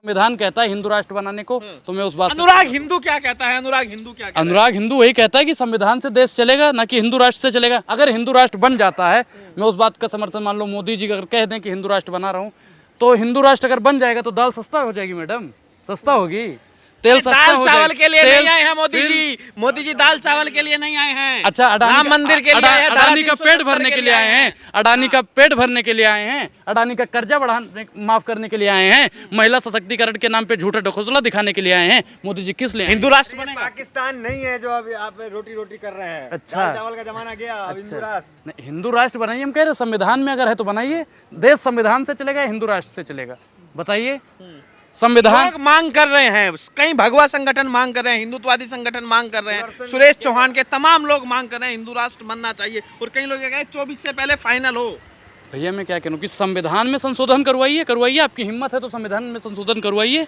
संविधान कहता है हिंदू राष्ट्र बनाने को, तो मैं उस बात अनुराग हिंदू क्या कहता है? अनुराग हिंदू क्या कहता है? अनुराग हिंदू वही कहता है कि संविधान से देश चलेगा, ना कि हिंदू राष्ट्र से चलेगा। अगर हिंदू राष्ट्र बन जाता है, मैं उस बात का समर्थन, मान लो मोदी जी अगर कह दें कि हिंदू राष्ट्र बना रहा हूँ, तो हिंदू राष्ट्र अगर बन जाएगा तो दाल सस्ता हो जाएगी मैडम, सस्ता होगी, तेल सस्ता दाल हो चावल जाएगा। के लिए तेल- नहीं आए हैं मोदी जी। मोदी जी दाल चावल के लिए नहीं आए हैं। अच्छा, राम मंदिर के लिए आए हैं, अडानी का 370 पेट भरने के लिए आए हैं, अडानी का पेट भरने के लिए आए हैं, अडानी का कर्जा बढ़ाने माफ करने के लिए आए हैं, महिला सशक्तिकरण के नाम पे झूठा ढकोसला दिखाने के लिए आए हैं। मोदी जी किस लिए आए हैं? हिंदू राष्ट्र बनेगा। पाकिस्तान नहीं है जो अभी आप रोटी रोटी कर रहे हैं। अच्छा। दाल चावल का जमाना गया, अब हिंदू राष्ट्र। नहीं, हिंदू राष्ट्र बनाइए, हम कह रहे हैं संविधान में अगर है तो बनाइए। देश संविधान से चलेगा या हिंदू राष्ट्र से चलेगा, बताइए। संविधान लोग मांग कर रहे हैं, कई भगवा संगठन मांग कर रहे हैं, हिंदुत्ववादी संगठन मांग कर रहे हैं, सुरेश चौहान के तमाम लोग मांग कर रहे हैं हिंदू राष्ट्र बनना चाहिए। और कई लोग कह रहे हैं 24 से पहले फाइनल हो। भैया मैं क्या कहूँ कि संविधान में संशोधन करवाइए, करवाइए, आपकी हिम्मत है तो संविधान में संशोधन करवाइए,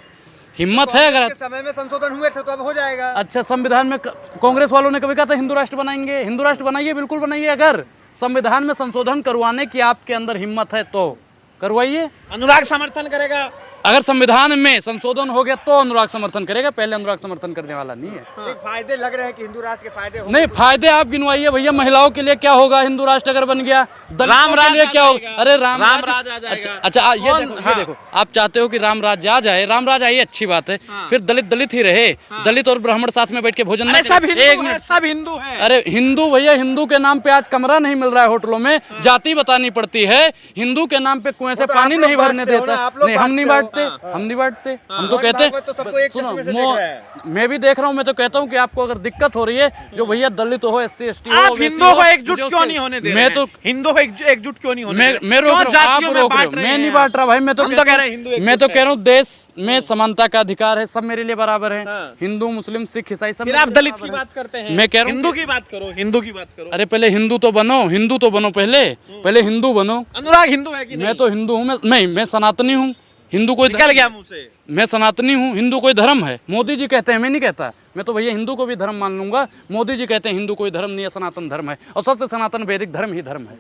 हिम्मत है अगर। समय में संशोधन हुए थे तो अब हो जाएगा। अच्छा, संविधान में कांग्रेस वालों ने कभी कहा था हिंदू राष्ट्र बनाएंगे, हिंदू राष्ट्र बनाइए, बिल्कुल बनाइए। अगर संविधान में संशोधन करवाने की आपके अंदर हिम्मत है तो करवाइए। अनुराग समर्थन करेगा। अगर संविधान में संशोधन हो गया तो अनुराग समर्थन करेगा, पहले अनुराग समर्थन करने वाला नहीं है। नहीं, फायदे लग रहे हैं कि हिंदू राष्ट्र के फायदे होंगे। नहीं, फायदे आप गिनवाइए भैया। महिलाओं के लिए क्या होगा हिंदू राष्ट्र अगर बन गया? दलितों राम के राज लिए आ क्या होगा? जाएगा। अरे राम राम राज राज आ जाएगा। अच्छा, ये कौन? देखो, हाँ। ये देखो, आप चाहते हो कि राम राज आ जाए, राम राज आइए, अच्छी बात है। हाँ। फिर दलित दलित ही रहे, दलित और ब्राह्मण साथ में बैठ के भोजन ना अरे सब करें। हिंदू एक है, मिनट, सब हिंदू है। अरे हिंदू भैया, हिंदू के नाम पे आज कमरा नहीं मिल रहा है होटलों में, जाति बतानी पड़ती है। हिंदू के नाम पे कुएं से तो पानी आप लोग नहीं भरने बांटते हो देता। ना, आप लोग नहीं, हम नहीं बांटते बांटते, हम नहीं बांटते, हम तो मोहन कहते भागवत तो सबको एक सुनो, चश्मे से देख रहा है। मैं भी देख रहा हूँ। मैं तो कहता हूँ कि आपको अगर दिक्कत हो रही है, जो भैया दलित हो, SC ST हो, आप OBC हिंदुओं को हो, एकजुट मुझे क्यों उसके- नहीं होने दे रहे मैं हैं? तो हिंदुओं को एकजुट क्यों नहीं होने दे रहे? मैं रोक क्यों रहा हूँ, जातियों आप में रोक रहे हो। बांट रहे मैं हैं नहीं आप? बांट रहा भाई, मैं तो हम तो कहता कह हूँ- रहे हैं हिंदू एकजुट मैं तो है। कह रहा हूँ देश में समानता का अधिकार है, सब मेरे लिए बराबर है। हाँ। हिंदू, मुस्लिम, सिख, ईसाई सब फिर मेरे आप लिए दलित की बराबर है। बात करते हैं। मैं कह रहा हूँ हिंदू की बात करो, हिंदू की बात करो। अरे पहले हिंदू तो बनो, हिंदू तो बनो, पहले हिंदू बनो। अनुराग हिंदू है कि नहीं? मैं तो हिंदू हूँ, मैं सनातनी हूँ। हिंदू कोई निकल गया मुंह से। मैं सनातनी हूँ, हिंदू कोई धर्म है। मोदी जी कहते हैं, मैं नहीं कहता। मैं तो भैया हिंदू को भी धर्म मान लूंगा। मोदी जी कहते हैं हिंदू कोई धर्म नहीं है, सनातन धर्म है, और सबसे सनातन वैदिक धर्म ही धर्म है।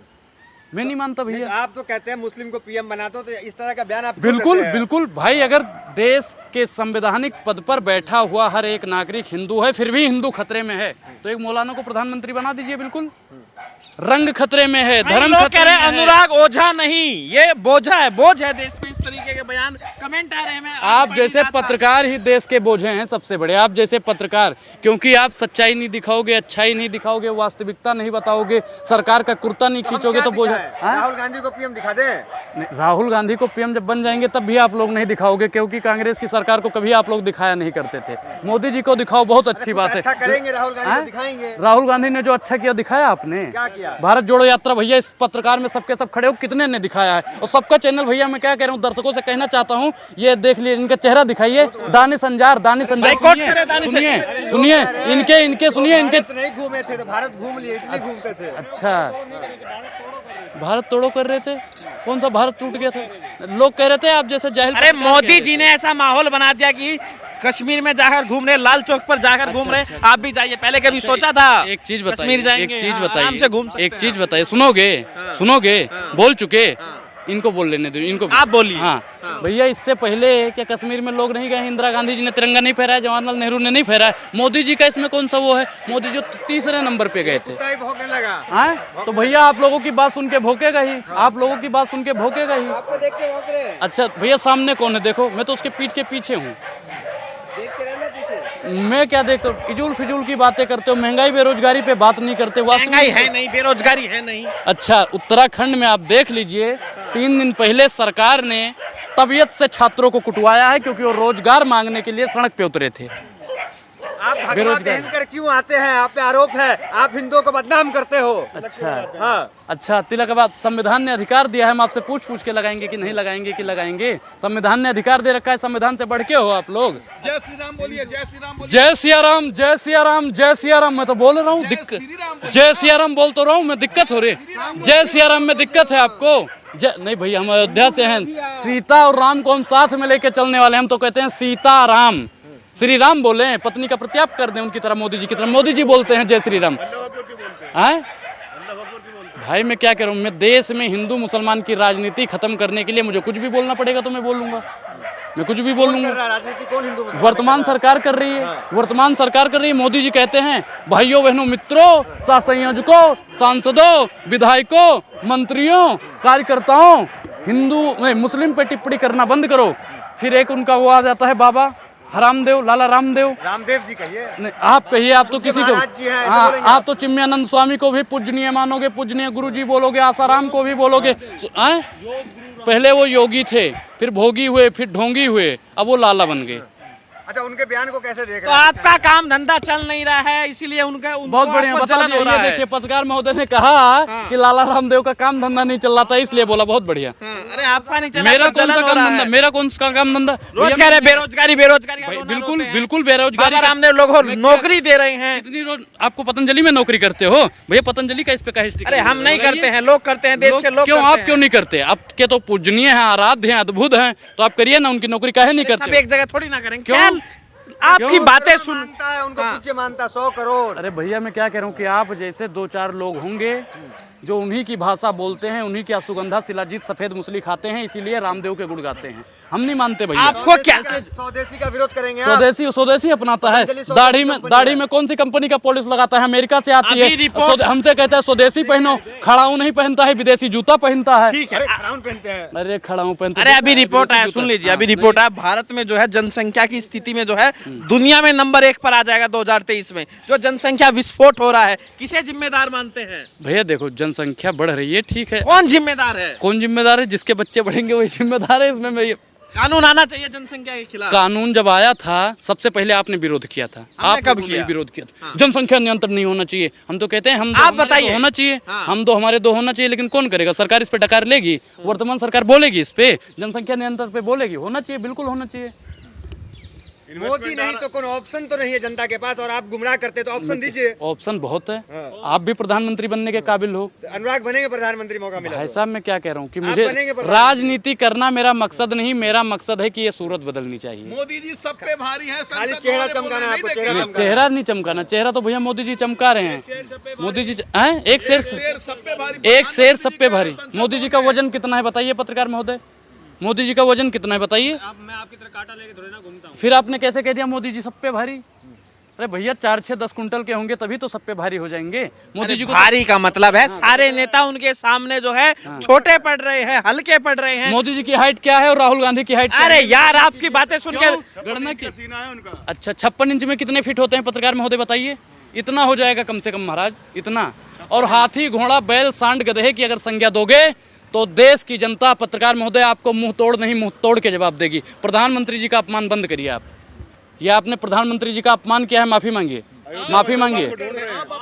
मैं नहीं मानता तो भैया। आप तो कहते हैं मुस्लिम को PM बना दो, तो इस तरह का बयान आप क्यों बिल्कुल देते हैं? बिल्कुल भाई, अगर देश के संवैधानिक पद पर बैठा हुआ हर एक नागरिक हिंदू है, फिर भी हिंदू खतरे में है, तो एक मौलाना को प्रधानमंत्री बना दीजिए। बिल्कुल, रंग खतरे में है, धर्म लोग कह खतरे रहे में हैं है। अनुराग ओझा नहीं, ये बोझा है, बोझ है देश पे। इस तरीके के बयान कमेंट आ रहे हैं। आप जैसे पत्रकार ही देश के बोझे हैं सबसे बड़े। आप जैसे पत्रकार, क्योंकि आप सच्चाई नहीं दिखाओगे, अच्छाई नहीं दिखाओगे, वास्तविकता नहीं बताओगे, सरकार का कुर्ता नहीं हम खींचोगे, क्या तो बोझा। दिखाएं? हाँ? राहुल गांधी को PM दिखा दें। नहीं, राहुल गांधी को PM जब बन जाएंगे तब भी आप लोग नहीं दिखाओगे, क्योंकि कांग्रेस की सरकार को कभी आप लोग दिखाया नहीं करते थे। मोदी जी को दिखाओ, बहुत अच्छी बात है। अच्छा करेंगे, राहुल गांधी हाँ? को दिखाएंगे। राहुल गांधी ने जो अच्छा किया दिखाया आपने। क्या किया? भारत जोड़ो यात्रा भैया, इस पत्रकार में सबके सब खड़े हो, कितने ने दिखाया है। और सबका चैनल भैया, मैं क्या कह रहा हूँ, दर्शकों से कहना चाहता हूँ, ये देख लिए, इनका चेहरा दिखाइए। दानिश अंजार, बाइकआउट करें दानिश। सुनिए इनके सुनिए इनके। भारत नहीं घूमे थे तो भारत घूम लिए, इटली घूमते थे। अच्छा, भारत तोड़ो कर रहे थे? कौन सा भारत टूट गया था? लोग कह रहे थे आप जैसे जाहिल। अरे मोदी जी ने ऐसा माहौल बना दिया कि कश्मीर में जाकर घूम रहे, लाल चौक पर जाकर घूम रहे। आप भी जाइए, पहले कभी सोचा था? एक चीज बताइए, कश्मीर जाएंगे, एक चीज हाँ, आराम से घूम बताइए, सकते एक हैं चीज आप। बताइए। सुनोगे, बोल चुके, इनको बोल लेने दो, इनको आप बोलिए। हाँ भैया, इससे पहले क्या कश्मीर में लोग नहीं गए? इंदिरा गांधी जी ने तिरंगा नहीं फहराया, जवाहरलाल नेहरू ने नहीं फहराया। मोदी जी का इसमें कौन सा वो है? मोदी जी तो तीसरे नंबर पे गए थे। कुत्ता ही भौंकने लगा। हाँ, तो भैया आप लोगों की बात सुन के भौंकेगा ही, आप लोगों की बात सुन के भौंकेगा ही। आपको देख के भौंक रहे हैं। अच्छा भैया, सामने कौन है देखो, मैं तो उसके पीठ के पीछे हूँ। देखते रहना पीछे। मैं क्या देखता हूँ? फिजूल फिजूल की बातें करते हो, महंगाई बेरोजगारी पे बात नहीं करते। महंगाई है नहीं, बेरोजगारी है नहीं। अच्छा, उत्तराखंड में आप देख लीजिए, 3 दिन पहले सरकार ने तबीयत से छात्रों को कुटवाया है, क्योंकि वो रोजगार मांगने के लिए सड़क पे उतरे थे। आप भगवा बेरोजगार। पहनकर क्यों आते हैं? आप पे आरोप है, आप हिंदुओं को बदनाम करते हो। अच्छा हाँ, अच्छा, तिलक बात, संविधान ने अधिकार दिया है, हम आपसे पूछ के लगाएंगे कि नहीं लगाएंगे कि लगाएंगे। संविधान ने अधिकार दे रखा है, संविधान से बढ़ के हो आप लोग। जय श्री राम बोलिए, जय श्री राम बोलिए। जय सिया राम, जय सिया राम, जय सिया राम। मैं तो बोल रहा हूँ, जय सिया राम बोल तो रहा हूँ मैं, दिक्कत हो रही है। जय सिया राम में दिक्कत है आपको? नहीं भैया, हम अयोध्या से हैं, सीता और राम को हम साथ में लेके चलने वाले हैं। हम तो कहते हैं सीता राम, श्री राम बोले, पत्नी का प्रत्याप कर दें उनकी तरह, मोदी जी की तरह। मोदी जी बोलते हैं जय श्री राम। भाई मैं क्या कह रहा हूँ, मैं देश में हिंदू मुसलमान की राजनीति खत्म करने के लिए मुझे कुछ भी बोलना पड़ेगा तो मैं बोलूंगा। मैं कुछ भी बोल कौन कर लूंगा। रहा है राजनीति? कौन हिंदू मुसलमान वर्तमान सरकार कर रही है, वर्तमान सरकार कर रही है। मोदी जी कहते हैं भाइयों बहनों मित्रों सहसंयोजकों सांसदों विधायकों मंत्रियों कार्यकर्ताओं हिंदू नहीं मुस्लिम पे टिप्पणी करना बंद करो। फिर एक उनका वो आ जाता है बाबा रामदेव, लाला रामदेव। रामदेव जी कहिए। नहीं आप कहिए, आप तो किसी को महाराज जी हैं, ऐसे हाँ बोलेंगे आप तो चिन्मयानंद स्वामी को भी पूजनीय मानोगे, पूजनीय गुरु जी बोलोगे, आसाराम को भी बोलोगे। पहले वो योगी थे, फिर भोगी हुए, फिर ढोंगी हुए, अब वो लाला बन गए। अच्छा, उनके बयान को कैसे देख तो रहे हैं? आपका काम धंधा चल नहीं रहा है, इसीलिए उनका बहुत बढ़िया बता दिया। ये देखिए पत्रकार महोदय ने कहा कि लाला रामदेव का काम धंधा नहीं चल रहा था इसलिए बोला। बहुत बढ़िया। अरे आपका नहीं चला, मेरा तो कौन सा जलन हो काम रहा धंधा, है। मेरा कौन सा काम धंधा? रोज कह रहे बेरोजगारी बेरोजगारी भाई, रोना बिल्कुल रोते हैं। बिल्कुल बेरोजगारी बाबा का- रामदेव लोगों को नौकरी दे रहे हैं। कितनी रोज आपको पतंजलि में नौकरी करते हो भैया? पतंजलि का इस पे का हिस्ट्री? अरे हम नहीं करते हैं, लोग करते हैं, देश के लोग क्यों? करते आप हैं। क्यों नहीं करते? आपके तो पूजनीय हैं, आराध्य हैं, अद्भुत हैं, तो आप करिए ना। उनकी नौकरी काहे नहीं सब करते? एक जगह थोड़ी ना करेंगे। क्यों? क्या आपकी क्यों? बातें सुन मानता है उनको, हाँ। पूज्य मानता 100 करोड़। अरे भैया मैं क्या कह रहा हूँ कि आप जैसे 2-4 लोग होंगे जो उन्हीं की भाषा बोलते हैं, उन्हीं की असुगंधा शिलाजीत सफेद मूसली खाते हैं, इसीलिए रामदेव के गुण गाते हैं। हम नहीं मानते भैया। आपको क्या स्वदेशी का विरोध करेंगे आप? स्वदेशी अपनाता है। पतंजलि स्वदेशी दाढ़ी में कौन सी कंपनी का पॉलिश लगाता है? अमेरिका से आती अभी है। रिपोर्ट- हमसे कहता है स्वदेशी पहनो, खड़ाऊ नहीं पहनता है, विदेशी जूता पहनता है। ठीक है। अरे खड़ाउन पहनते हैं। अरे खड़ाऊ पहनते। अरे अभी रिपोर्ट आया, विदेशी सुन जूता। लीजिए। अभी हाँ, रिपोर्ट आया, भारत में जो है जनसंख्या की स्थिति में जो है दुनिया में नंबर 1 पर आ जाएगा 2023 में। जो जनसंख्या विस्फोट हो रहा है, किसे जिम्मेदार मानते हैं? भैया देखो जनसंख्या बढ़ रही है, ठीक है। कौन जिम्मेदार है? कौन जिम्मेदार है? जिसके बच्चे बढ़ेंगे वही जिम्मेदार है। इसमें मैं कानून आना चाहिए जनसंख्या के खिलाफ। कानून जब आया था सबसे पहले आपने विरोध किया था। हमने आप कब लोगों ने किया? विरोध किया था। जनसंख्या नियंत्रण नहीं होना चाहिए। हम तो कहते हैं हम दो आप हमारे बताइए। दो होना चाहिए। हाँ। हम दो हमारे दो होना चाहिए, लेकिन कौन करेगा? सरकार इस पे डकार लेगी? वर्तमान सरकार बोलेगी इस पे, जनसंख्या नियंत्रण पे बोलेगी? होना चाहिए, बिल्कुल होना चाहिए। मोदी नहीं तो कोई ऑप्शन तो नहीं है जनता के पास, और आप गुमराह करते तो ऑप्शन दीजिए। ऑप्शन बहुत है। आप भी प्रधानमंत्री बनने के काबिल हो। अनुराग बनेंगे प्रधानमंत्री, मौका मिला भाई तो। साहब मैं क्या कह रहा हूँ कि आप मुझे बनेंगे प्रधानमंत्री। राजनीति करना मेरा मकसद नहीं, मेरा मकसद है कि ये सूरत बदलनी चाहिए। मोदी जी सब पे भारी हैं। खाली संसद चेहरा वाले बोल चमकाना रहे है हैं, आपको, नहीं चेहरा देखेंगे। चमकाना। चेहरा नहीं चमकाना, चेहरा तो भैया मोदी जी चमका रहे हैं। मोदी जी हैं एक शेर शेर सब पे भारी। एक शेर सब पे भारी। मोदी जी का वजन कितना है बताइए पत्रकार महोदय? मोदी जी का वजन कितना है बताइए? मैं आपकी तरह कांटा लेके थोड़ी ना घूमता हूँ। फिर आपने कैसे कह दिया मोदी जी सब पे भारी? अरे भैया 4-6-10 कुंटल के होंगे तभी तो सब पे भारी हो जाएंगे। मोदी जी को भारी का मतलब है सारे नेता उनके सामने जो है छोटे पड़ रहे हैं, हल्के पड़ रहे हैं। मोदी जी की हाइट क्या है और राहुल गांधी की हाइट क्या अरे है? यार आपकी बातें सुन के गणना की अच्छा 56 इंच में कितने फीट होते हैं पत्रकार महोदय बताइए? इतना हो जाएगा कम से कम महाराज, इतना। और हाथी घोड़ा बैल सांड गधे की अगर संज्ञा दोगे तो देश की जनता पत्रकार महोदय आपको मुंह तोड़ नहीं मुंह तोड़ के जवाब देगी। प्रधानमंत्री जी का अपमान बंद करिए आप। ये आपने प्रधानमंत्री जी का अपमान किया है, माफी मांगिए, माफी मांगिए।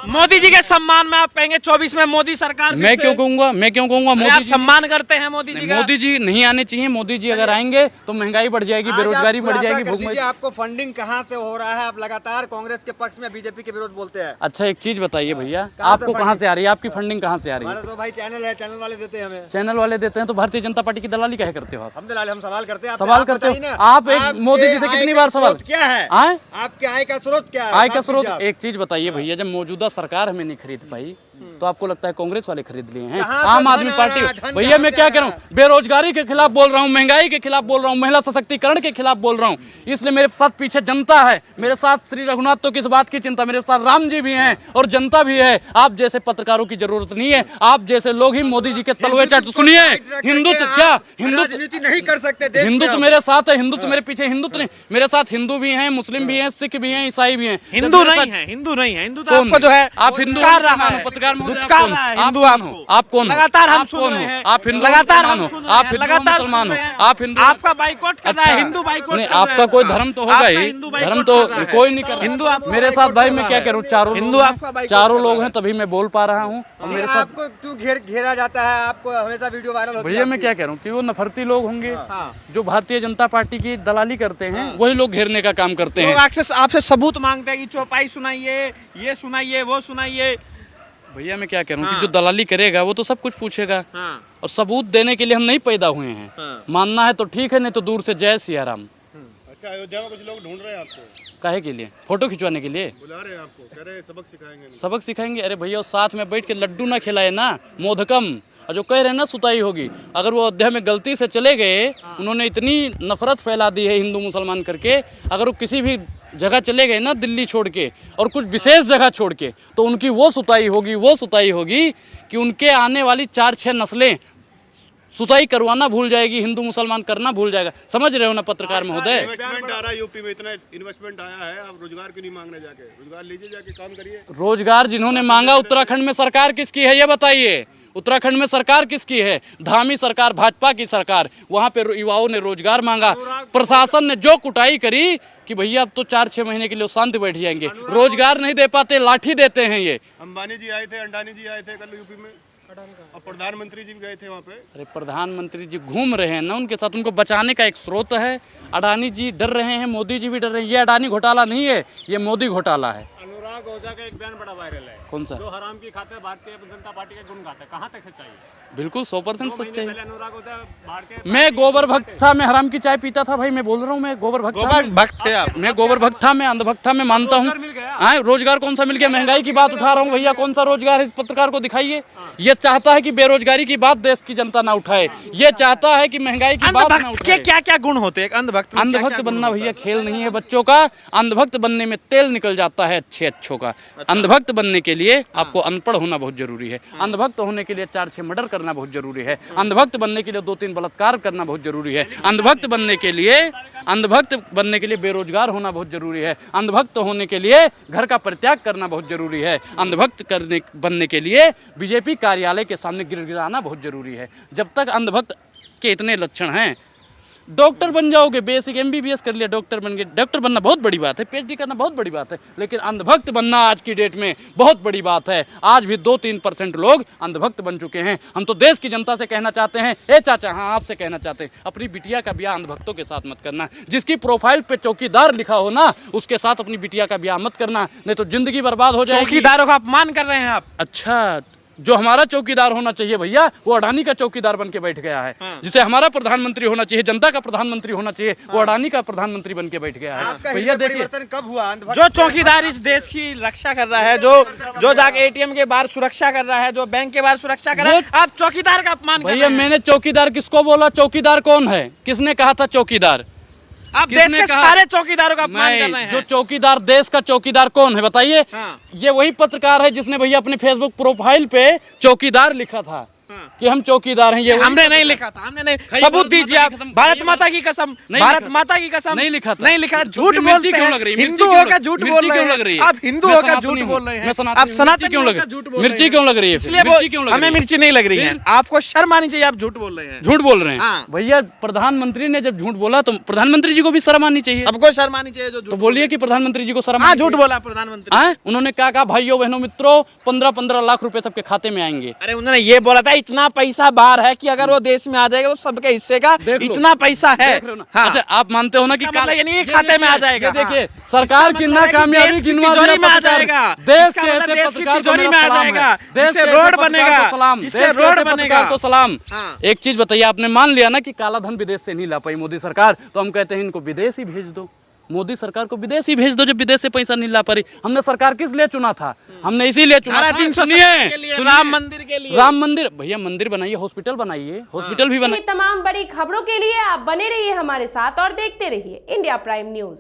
मोदी जी के सम्मान में आप कहेंगे 24 में मोदी सरकार फिर मैं से- क्यों कहूंगा? मैं क्यों कहूंगा? अरे आप मोदी जी सम्मान करते हैं मोदी जी का। मोदी जी नहीं आने चाहिए। मोदी जी अगर आएंगे तो महंगाई बढ़ जाएगी, आज बेरोजगारी आप बढ़ खुलासा जाएगी, कर भूखमरी। दीजिए, आपको फंडिंग कहाँ से हो रहा है? आप लगातार कांग्रेस के पक्ष में बीजेपी के विरोध बोलते हैं। अच्छा एक चीज बताइए भैया, कहाँ से आपको कहाँ से आ रही है? आपकी फंडिंग कहाँ से आ रही है? हमारा तो भाई चैनल है, चैनल वाले देते हैं हमें। चैनल वाले देते हैं तो भारतीय जनता पार्टी की दलाली काहे करते हो आप? हम दलाल, हम सवाल करते हैं आपसे। सवाल आप करते हो? बताइए ना, आप एक आपके मोदी जी से आय कितनी का बार सवाल- स्रोत क्या है? आए? आपके आय का स्रोत क्या है? आय का साफ स्रोत कीजिए आप। एक चीज बताइए भैया, जब मौजूदा सरकार हमें नहीं खरीद पाई तो आपको लगता है कांग्रेस वाले खरीद लिए हैं? कहाँ से आम धन आदमी आ पार्टी। रहा है? धन भैया कहाँ मैं से क्या आ कह रहा रहा हूँ? बेरोजगारी के खिलाफ बोल रहा हूँ, महंगाई के खिलाफ बोल रहा हूँ, महिला सशक्तिकरण के खिलाफ बोल रहा हूँ। इसलिए मेरे साथ पीछे जनता है, मेरे साथ श्री रघुनाथ तो किस बात की चिंता, मेरे साथ राम जी भी हैं और जनता भी है। आप जैसे पत्रकारों की जरूरत नहीं है, आप जैसे लोग ही मोदी जी के तलवे चट। सुनिए, हिंदुत्व क्या? हिंदुत्व राजनीति नहीं कर सकते देश में हिंदुत्व आप। मेरे साथ है, हिंदुत्व मेरे पीछे, हिंदुत्व नहीं, मेरे साथ हिंदू भी हैं, मुस्लिम भी हैं, सिख भी हैं, ईसाई भी हैं। हिंदू मेरे नहीं साथ- है, हिंदू नहीं है, हिंदू तो कौन? आपको जो है आप हिंदू दुत्कार रहा मुसलमान है, हो, पत्रकार महोदय, आप दुत्कार कौन रहा है हो? हिंदू आप कौन हो? आपको। आप कौन हो? लगातार हम आप सुन कौन रहे हो? हैं, आप हिंदू लगातार मुसलमान हम हो, सुन रहे आप हैं, हिंदू लगातार मुसलमान सुन हो, रहे हैं। आप हिंदू आपका बाइकआउट कर रहा है, हिंदू बाइकआउट नहीं, कर रहा है। आपका कोई धर्म तो होगा आपका ही, हिंदू धर्म बाइकआउट तो कर रहा है। कोई नहीं कर रहा। हिंदू आपका मेरे साथ बाइकआउट भाई कर मैं रहा क्या है। करूँ? चारों हिंदू लोग आपका हैं, बाइकआउट चारों कर रहा लोग हैं तभी मैं बोल पा रहा हूँ। और मेरे साथ आपको क्यों घेरा जाता है? आपको हमेशा वीडियो वायरल होती है भैया मैं आपकी। क्या कह रहा हूँ कि वो नफरती लोग होंगे हाँ। जो भारतीय जनता पार्टी की दलाली करते हैं, वही लोग घेरने का काम करते लोग हैं। आपसे सबूत मांगते हैं कि चौपाई सुनाइए, ये सुनाइए, वो सुनाइए। भैया मैं क्या कह रहा हूँ हाँ। कि जो दलाली करेगा वो तो सब कुछ पूछेगा, हाँ। और सबूत देने के लिए हम नहीं पैदा हुए हैं। हाँ। मानना है तो ठीक है, नहीं तो दूर से जय सिया राम। अच्छा, अयोध्या में कुछ लोग ढूंढ रहे हैं आपको, काहे के लिए? फोटो खिंचवाने के लिए? बुला रहे हैं आपको, कह रहे हैं सबक सिखाएंगे। सबक सिखाएंगे? अरे भैया साथ में बैठ के लड्डू ना खिलाए ना, मोदकम और जो कह रहे हैं ना सुताई होगी, अगर वो अयोध्या में गलती से चले गए, उन्होंने इतनी नफरत फैला दी है हिंदू मुसलमान करके, अगर वो किसी भी जगह चले गए ना दिल्ली छोड़ के और कुछ विशेष जगह छोड़ के, तो उनकी वो सुताई होगी कि उनके आने वाली 4-6 नस्लें सुताई करवाना भूल जाएगी, हिंदू मुसलमान करना भूल जाएगा। समझ रहे हो ना पत्रकार महोदय? इन्वेस्टमेंट आ रहा है यूपी में, इतना इन्वेस्टमेंट आया है, आप रोजगार क्यों नहीं मांगने जाके? रोजगार लीजिए, जाके काम करिए। रोजगार जिन्होंने मांगा, उत्तराखंड में सरकार किसकी है ये बताइए? उत्तराखंड में सरकार किसकी है? धामी सरकार, भाजपा की सरकार। वहाँ पे युवाओं ने रोजगार मांगा, प्रशासन ने जो कुटाई करी कि भैया अब तो 4-6 महीने के लिए शांति बैठ जाएंगे, रोजगार नहीं दे पाते, लाठी देते हैं ये। अंबानी जी आए थे, अंडानी जी आए थे कल यूपी में, और प्रधानमंत्री जी भी गए थे वहाँ पे। अरे प्रधानमंत्री जी घूम रहे हैं ना उनके साथ, उनको बचाने का एक स्रोत है। अडानी जी डर रहे हैं, मोदी जी भी डर रहे हैं। ये अडानी घोटाला नहीं है, ये मोदी घोटाला है। अनुराग ओझा का एक बयान बड़ा वायरल है। कौन सा? जो हराम की खाते भारतीय जनता पार्टी के गुण गाता है, कहाँ तक सच्चाई है? बिल्कुल 100% सच्चाई है। पहले अनुराग ओझा बाढ़ के मैं गोबर भक्त था, मैं हराम की चाय पीता था भाई, मैं बोल रहा हूँ, मैं गोबर भक्त था। भक्त थे आप? मैं गोबर भक्त था, मैं अंधभक्त था, मैं मानता हूँ। हाँ, रोजगार कौन सा मिल गया? महंगाई की बात उठा रहा हूँ भैया, कौन सा रोजगार है? इस पत्रकार को दिखाइए। ये चाहता है कि बेरोजगारी की बात देश की जनता ना उठाए, ये चाहता है कि महंगाई की बात ना अंधभक्त के उठाए। क्या क्या गुण होते हैं अंधभक्त में? अंधभक्त बनना भैया खेल नहीं है बच्चों का। अंधभक्त बनने में तेल निकल जाता है अच्छों का। अंधभक्त बनने के लिए आपको अनपढ़ होना बहुत जरूरी है। अंधभक्त होने के लिए 4-6 मर्डर करना बहुत जरूरी है। अंधभक्त बनने के लिए 2-3 बलात्कार करना बहुत जरूरी है। अंधभक्त बनने के लिए बेरोजगार होना बहुत जरूरी है। अंधभक्त होने के लिए घर का परित्याग करना बहुत जरूरी है। अंधभक्त बनने के लिए बीजेपी कार्यालय के सामने गिड़गिड़ाना बहुत जरूरी है। जब तक अंधभक्त के इतने लक्षण हैं, डॉक्टर बन जाओगे, बेसिक MBBS कर लिया, डॉक्टर बन गए। डॉक्टर बनना बहुत बड़ी बात है, PhD करना बहुत बड़ी बात है, लेकिन अंधभक्त बनना आज की डेट में बहुत बड़ी बात है। आज भी 2-3% लोग अंधभक्त बन चुके हैं। हम तो देश की जनता से कहना चाहते हैं, ए चाचा, हाँ आपसे कहना चाहते हैं, अपनी बिटिया का ब्याह अंधभक्तों के साथ मत करना। जिसकी प्रोफाइल पे चौकीदार लिखा हो ना, उसके साथ अपनी बिटिया का ब्याह मत करना, नहीं तो जिंदगी बर्बाद हो जाएगी। चौकीदारों का अपमान कर रहे हैं आप। अच्छा, जो हमारा चौकीदार होना चाहिए भैया, वो अडानी का चौकीदार बन के बैठ गया है। जिसे हमारा प्रधानमंत्री होना चाहिए, जनता का प्रधानमंत्री होना चाहिए, वो अडानी का प्रधानमंत्री बन के बैठ गया है। आपका भैया हृदय देखिए, परिवर्तन कब हुआ? अंधभक्त जो चौकीदार इस देश की रक्षा कर रहा है, जो जाके ATM के बाहर सुरक्षा कर रहा है, जो बैंक के बाहर सुरक्षा कर रहा है, आप चौकीदार का अपमान कर रहे भैया हैं। मैंने चौकीदार किसको बोला? चौकीदार कौन है? किसने कहा था चौकीदार? आप देश किसने के कहा? सारे चौकीदारों का अपमान कर रहे जो हैं। चौकीदार, देश का चौकीदार कौन है बताइए? हाँ। ये वही पत्रकार है जिसने भैया अपने फेसबुक प्रोफाइल पे चौकीदार लिखा था कि हम चौकीदार हैं। ये वही हमने नहीं लिखा था, हमने नहीं। सबूत दीजिए आप। भारत माता की कसम, भारत माता की कसम नहीं लिखा था। नहीं लिखा। तो झूठ फिर बोलते मिर्ची क्यों हैं, लग रही है? हिंदू मिर्ची होकर झूठ बोल रहे लग रही हैं। है? आप हिंदू मैं होकर सनातनी झूठ हूँ। बोल रहे हैं। मैं सनातनी आप हूँ। सनातनी क्यों लग होकर झूठ बोल मिर्ची रहे हैं। क्यों लग रही है? इसलिए मिर्ची क्यों लग हमें रही है? मिर्ची नहीं लग रही है। आपको शर्म आनी चाहिए, आप झूठ बोल रहे हैं। झूठ बोल रहे हैं हाँ। भैया। प्रधानमंत्री ने जब झूठ बोला तो प्रधानमंत्री जी को भी शर्म आनी चाहिए। सबको शर्म आनी चाहिए जो तो बोलिए कि प्रधानमंत्री जी को शर्म हाँ, आनी झूठ चाहिए। बोला प्रधानमंत्री। हाँ, उन्होंने क्या कहा? भाइयों बहनों मित्रों, 15-15 लाख रुपए सबके खाते में आएंगे। अरे उन्होंने ये बोला था इतना पैसा बाहर है कि अगर वो देश में आ जाएगा तो सबके हिस्से का देख लो। इतना पैसा है। देख रहे हो ना? हाँ। अच्छा, आप मानते हो ना कि इसका मतलब ये नहीं है ये खाते में आ देखिए, जाएगा। ये देखिए, हाँ। सरकार इसका की मतलब है कि नाकामयाबी देश की गिनवा तिजोरी दिया में आ पत्रकार। जाएगा। देश इसका के मतलब ऐसे देश की पत्रकार को तिजोरी मेरा में आ सलाम जाएगा। है। देश इससे के रोड ऐसे पत्रकार बनेगा। को सलाम। इससे देश के रोड ऐसे बनेगा। पत्रकार को सलाम। हाँ। एक चीज बताइए, आपने मान लिया ना कि काला धन विदेश से नहीं ला पाई मोदी सरकार, तो हम कहते हैं इनको विदेश ही भेज दो। मोदी सरकार को विदेश ही भेज दो जब विदेश से पैसा नहीं ला पा रही। हमने सरकार किस लिए चुना था? हमने इसीलिए चुना था। 370 के लिए, राम मंदिर के लिए। राम मंदिर भैया, मंदिर बनाइए, हॉस्पिटल बनाइए, हॉस्पिटल भी बनाइए। तमाम बड़ी खबरों के लिए आप बने रहिए हमारे साथ और देखते रहिए इंडिया प्राइम न्यूज।